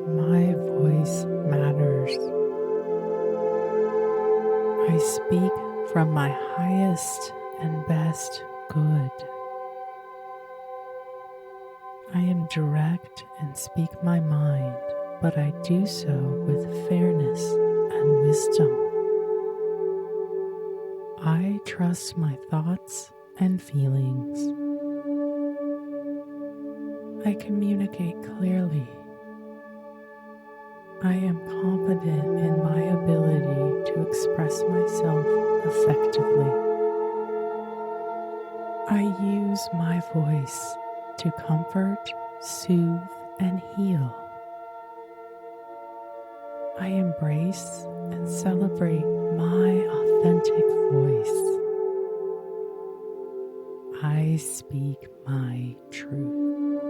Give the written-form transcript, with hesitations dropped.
My voice matters. I speak from my highest and best good. I am direct and speak my mind, but I do so with fairness and wisdom. I trust my thoughts and feelings. I communicate clearly. I am confident in my ability to express myself effectively. I use my voice to comfort, soothe, and heal. I embrace and celebrate my authentic voice. I speak my truth.